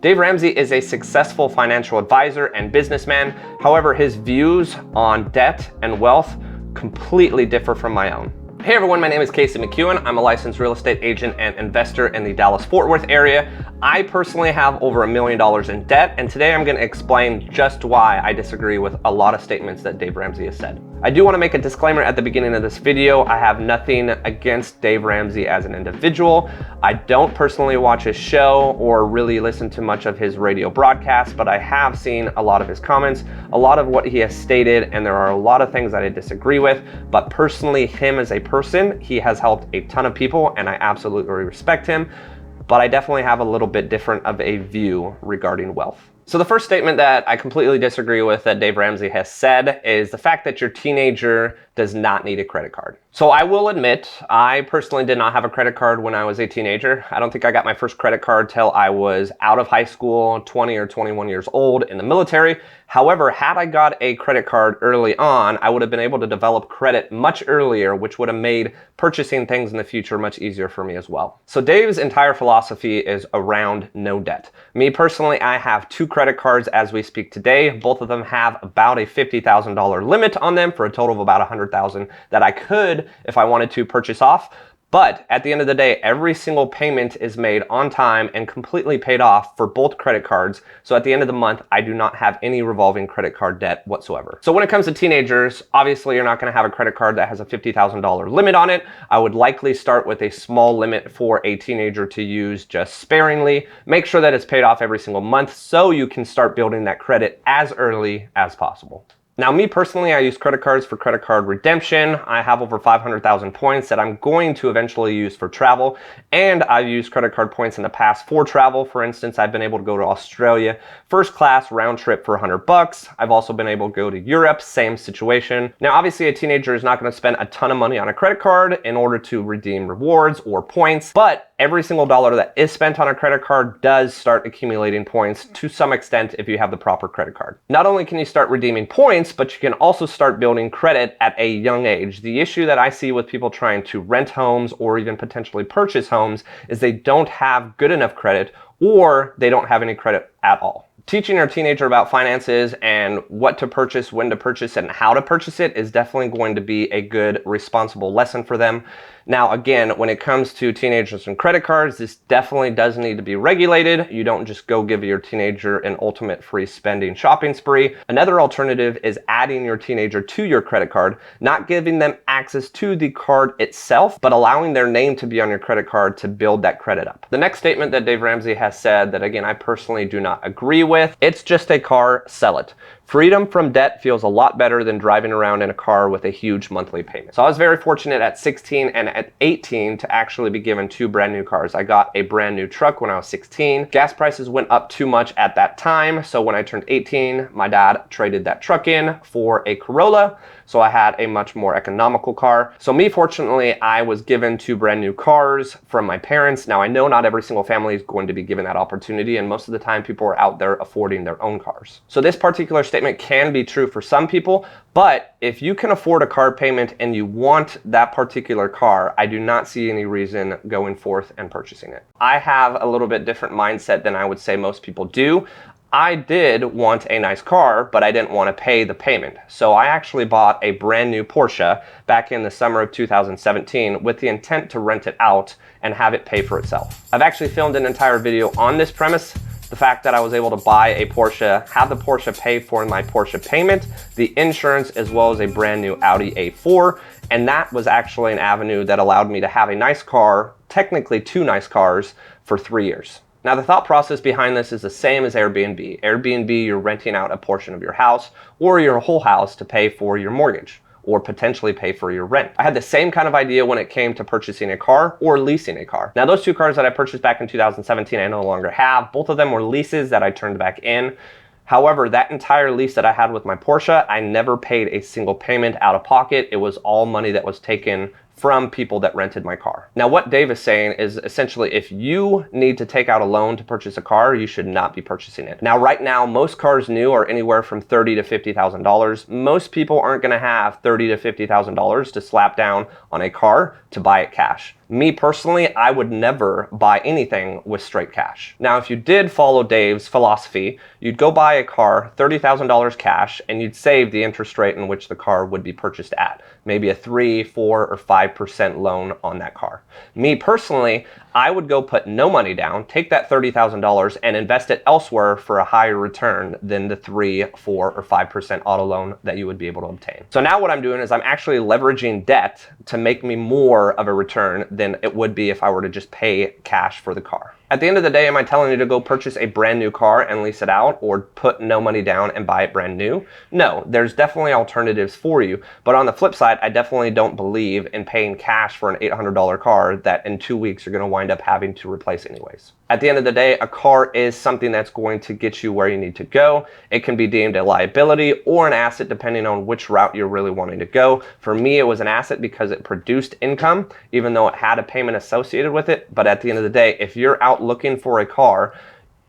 Dave Ramsey is a successful financial advisor and businessman. However, his views on debt and wealth completely differ from my own. Hey everyone, my name is McKeown. I'm a licensed real estate agent and investor in the Dallas-Fort Worth area. I personally have over $1 million in debt, and today I'm going to explain just why I disagree with a lot of statements that Dave Ramsey has said. I do want to make a disclaimer at the beginning of this video. I have nothing against Dave Ramsey as an individual. I don't personally watch his show or really listen to much of his radio broadcasts, but I have seen a lot of his comments, a lot of what he has stated, and there are a lot of things that I disagree with. But personally, him as a person, he has helped a ton of people, and I absolutely respect him. But I definitely have a little bit different of a view regarding wealth. So the first statement that I completely disagree with that Dave Ramsey has said is the fact that your teenager does not need a credit card. So I will admit, I personally did not have a credit card when I was a teenager. I don't think I got my first credit card till I was out of high school, 20 or 21 years old in the military. However, had I got a credit card early on, I would have been able to develop credit much earlier, which would have made purchasing things in the future much easier for me as well. So Dave's entire philosophy is around no debt. Me personally, I have 2 credit cards as we speak today. Both of them have about a $50,000 limit on them for a total of about $100,000 that I could, if I wanted to, purchase off. But at the end of the day, every single payment is made on time and completely paid off for both credit cards. So at the end of the month, I do not have any revolving credit card debt whatsoever. So when it comes to teenagers, obviously you're not going to have a credit card that has a $50,000 limit on it. I would likely start with a small limit for a teenager to use just sparingly. Make sure that it's paid off every single month so you can start building that credit as early as possible. Now, me personally, I use credit cards for credit card redemption. I have over 500,000 points that I'm going to eventually use for travel. And I've used credit card points in the past for travel. For instance, I've been able to go to Australia, first class round trip for $100. I've also been able to go to Europe, same situation. Now, obviously a teenager is not going to spend a ton of money on a credit card in order to redeem rewards or points, but every single dollar that is spent on a credit card does start accumulating points to some extent if you have the proper credit card. Not only can you start redeeming points, but you can also start building credit at a young age. The issue that I see with people trying to rent homes or even potentially purchase homes is they don't have good enough credit or they don't have any credit at all. Teaching your teenager about finances and what to purchase, when to purchase, and how to purchase it is definitely going to be a good, responsible lesson for them. Now, again, when it comes to teenagers and credit cards, this definitely does need to be regulated. You don't just go give your teenager an ultimate free spending shopping spree. Another alternative is adding your teenager to your credit card, not giving them access to the card itself, but allowing their name to be on your credit card to build that credit up. The next statement that Dave Ramsey has said that, again, I personally do not agree with, it's just a car, sell it. Freedom from debt feels a lot better than driving around in a car with a huge monthly payment. So I was very fortunate at 16 and at 18 to actually be given 2 brand new cars. I got a brand new truck when I was 16. Gas prices went up too much at that time. So when I turned 18, my dad traded that truck in for a Corolla. So I had a much more economical car. So me, fortunately, I was given 2 brand new cars from my parents. Now I know not every single family is going to be given that opportunity, and most of the time people are out there affording their own cars. So this particular statement can be true for some people, but if you can afford a car payment and you want that particular car, I do not see any reason going forth and purchasing it. I have a little bit different mindset than I would say most people do. I did want a nice car, but I didn't want to pay the payment. So I actually bought a brand new Porsche back in the summer of 2017 with the intent to rent it out and have it pay for itself. I've actually filmed an entire video on this premise. The fact that I was able to buy a Porsche, have the Porsche pay for my Porsche payment, the insurance, as well as a brand new Audi A4. And that was actually an avenue that allowed me to have a nice car, technically 2 nice cars, for 3 years. Now, the thought process behind this is the same as Airbnb. Airbnb, you're renting out a portion of your house or your whole house to pay for your mortgage or potentially pay for your rent. I had the same kind of idea when it came to purchasing a car or leasing a car. Now, those 2 cars that I purchased back in 2017, I no longer have. Both of them were leases that I turned back in. However, that entire lease that I had with my Porsche, I never paid a single payment out of pocket. It was all money that was taken from people that rented my car. Now, what Dave is saying is essentially if you need to take out a loan to purchase a car, you should not be purchasing it. Now, right now, most cars new are anywhere from $30,000 to $50,000. Most people aren't gonna have $30,000 to $50,000 to slap down on a car to buy it cash. Me personally, I would never buy anything with straight cash. Now, if you did follow Dave's philosophy, you'd go buy a car, $30,000 cash, and you'd save the interest rate in which the car would be purchased at. Maybe a 3, 4, or 5% loan on that car. Me personally, I would go put no money down, take that $30,000 and invest it elsewhere for a higher return than the 3, 4, or 5% auto loan that you would be able to obtain. So now what I'm doing is I'm actually leveraging debt to make me more of a return than it would be if I were to just pay cash for the car. At the end of the day, am I telling you to go purchase a brand new car and lease it out or put no money down and buy it brand new? No, there's definitely alternatives for you. But on the flip side, I definitely don't believe in paying cash for an $800 car that in 2 weeks you're going to wind up having to replace anyways. At the end of the day, a car is something that's going to get you where you need to go. It can be deemed a liability or an asset depending on which route you're really wanting to go. For me, it was an asset because it produced income, even though it had a payment associated with it. But at the end of the day, if you're out looking for a car,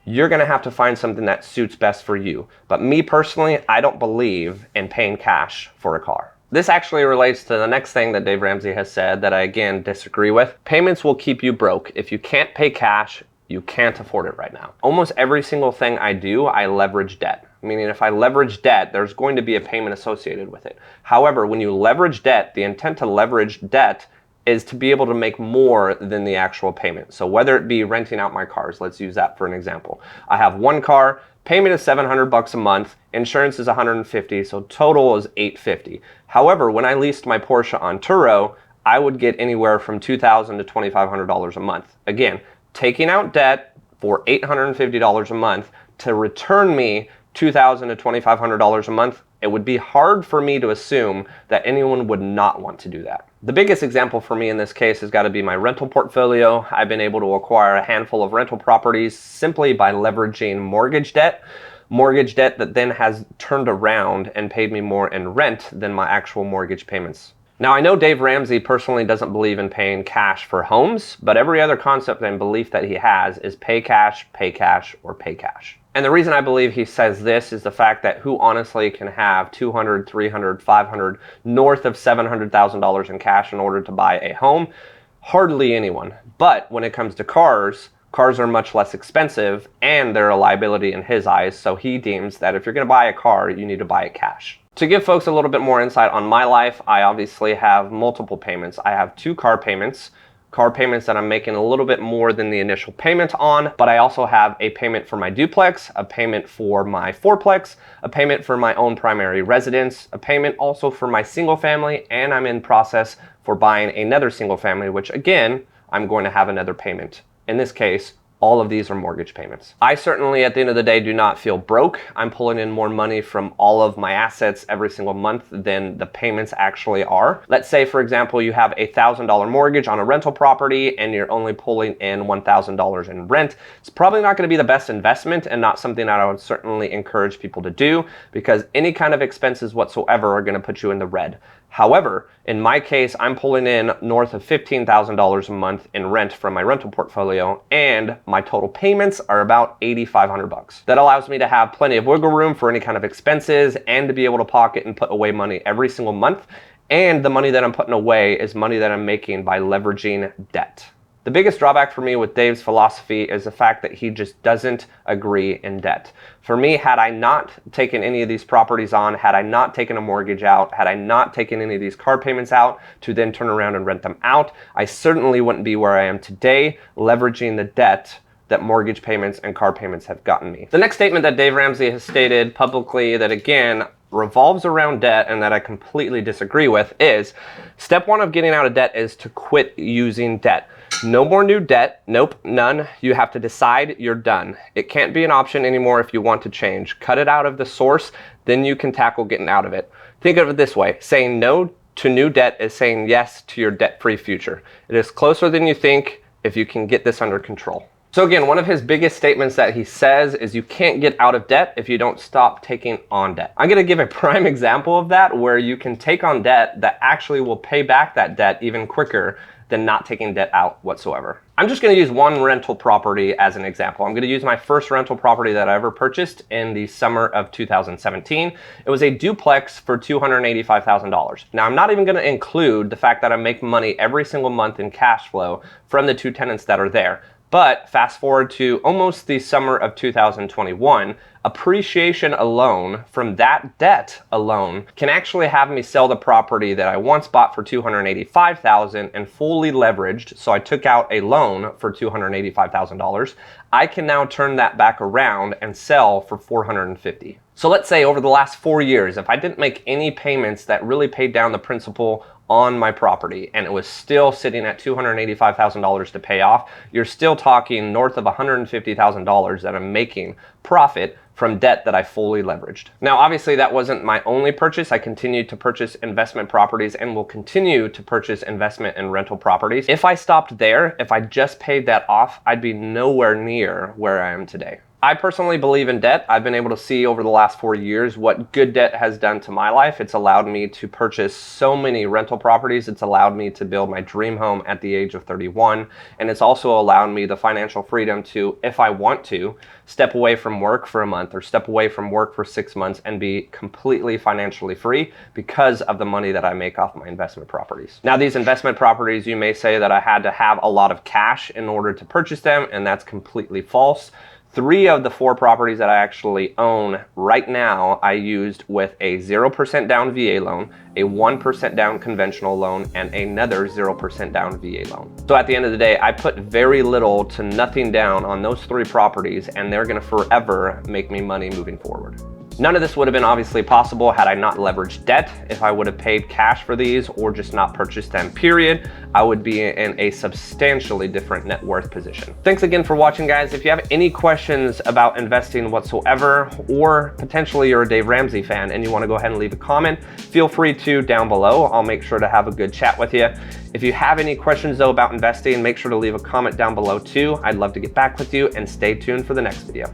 you're gonna have to find something that suits best for you. But me personally, I don't believe in paying cash for a car. This actually relates to the next thing that Dave Ramsey has said that I again disagree with. Payments will keep you broke. If you can't pay cash, you can't afford it right now. Almost every single thing I do, I leverage debt. Meaning if I leverage debt, there's going to be a payment associated with it. However, when you leverage debt, the intent to leverage debt is to be able to make more than the actual payment. So whether it be renting out my cars, let's use that for an example. I have one car, payment is $700 a month, insurance is $150, so total is $850. However, when I leased my Porsche on Turo, I would get anywhere from $2,000 to $2,500 a month. Again, taking out debt for $850 a month to return me $2,000 to $2,500 a month, it would be hard for me to assume that anyone would not want to do that. The biggest example for me in this case has got to be my rental portfolio. I've been able to acquire a handful of rental properties simply by leveraging mortgage debt that then has turned around and paid me more in rent than my actual mortgage payments. Now, I know Dave Ramsey personally doesn't believe in paying cash for homes, but every other concept and belief that he has is pay cash, or pay cash. And the reason I believe he says this is the fact that who honestly can have $200, $300, $500, north of $700,000 in cash in order to buy a home? Hardly anyone. But when it comes to cars are much less expensive and they're a liability in his eyes, so he deems that if you're going to buy a car, you need to buy it cash. To give folks a little bit more insight on my life, I obviously have multiple payments. I have 2 car payments that I'm making a little bit more than the initial payment on, but I also have a payment for my duplex, a payment for my fourplex, a payment for my own primary residence, a payment also for my single family, and I'm in process for buying another single family, which again, I'm going to have another payment. In this case, all of these are mortgage payments. I certainly, at the end of the day, do not feel broke. I'm pulling in more money from all of my assets every single month than the payments actually are. Let's say, for example, you have a $1,000 mortgage on a rental property and you're only pulling in $1,000 in rent. It's probably not gonna be the best investment and not something that I would certainly encourage people to do because any kind of expenses whatsoever are gonna put you in the red. However, in my case, I'm pulling in north of $15,000 a month in rent from my rental portfolio, and my total payments are about $8,500. That allows me to have plenty of wiggle room for any kind of expenses and to be able to pocket and put away money every single month. And the money that I'm putting away is money that I'm making by leveraging debt. The biggest drawback for me with Dave's philosophy is the fact that he just doesn't agree in debt. For me, had I not taken any of these properties on, had I not taken a mortgage out, had I not taken any of these car payments out to then turn around and rent them out, I certainly wouldn't be where I am today, leveraging the debt that mortgage payments and car payments have gotten me. The next statement that Dave Ramsey has stated publicly that again revolves around debt and that I completely disagree with is step 1 of getting out of debt is to quit using debt. No more new debt. Nope, none. You have to decide you're done. It can't be an option anymore if you want to change. Cut it out of the source, then you can tackle getting out of it. Think of it this way. Saying no to new debt is saying yes to your debt-free future. It is closer than you think if you can get this under control. So again, one of his biggest statements that he says is you can't get out of debt if you don't stop taking on debt. I'm gonna give a prime example of that where you can take on debt that actually will pay back that debt even quicker than not taking debt out whatsoever. I'm just gonna use one rental property as an example. I'm gonna use my first rental property that I ever purchased in the summer of 2017. It was a duplex for $285,000. Now, I'm not even gonna include the fact that I make money every single month in cash flow from the 2 tenants that are there. But fast forward to almost the summer of 2021, appreciation alone from that debt alone can actually have me sell the property that I once bought for $285,000 and fully leveraged. So I took out a loan for $285,000. I can now turn that back around and sell for $450,000. So let's say over the last 4 years, if I didn't make any payments that really paid down the principal on my property and it was still sitting at $285,000 to pay off, you're still talking north of $150,000 that I'm making profit from debt that I fully leveraged. Now, obviously that wasn't my only purchase. I continued to purchase investment properties and will continue to purchase investment and rental properties. If I stopped there, if I just paid that off, I'd be nowhere near where I am today. I personally believe in debt. I've been able to see over the last 4 years what good debt has done to my life. It's allowed me to purchase so many rental properties. It's allowed me to build my dream home at the age of 31. And it's also allowed me the financial freedom to, if I want to, step away from work for a month or step away from work for 6 months and be completely financially free because of the money that I make off my investment properties. Now, these investment properties, you may say that I had to have a lot of cash in order to purchase them, and that's completely false. 3 of the 4 properties that I actually own right now, I used with a 0% down VA loan, a 1% down conventional loan, and another 0% down VA loan. So at the end of the day, I put very little to nothing down on those 3 properties, and they're gonna forever make me money moving forward. None of this would have been obviously possible had I not leveraged debt. If I would have paid cash for these or just not purchased them, period, I would be in a substantially different net worth position. Thanks again for watching, guys. If you have any questions about investing whatsoever, or potentially you're a Dave Ramsey fan and you want to go ahead and leave a comment, feel free to down below. I'll make sure to have a good chat with you. If you have any questions though about investing, make sure to leave a comment down below too. I'd love to get back with you, and stay tuned for the next video.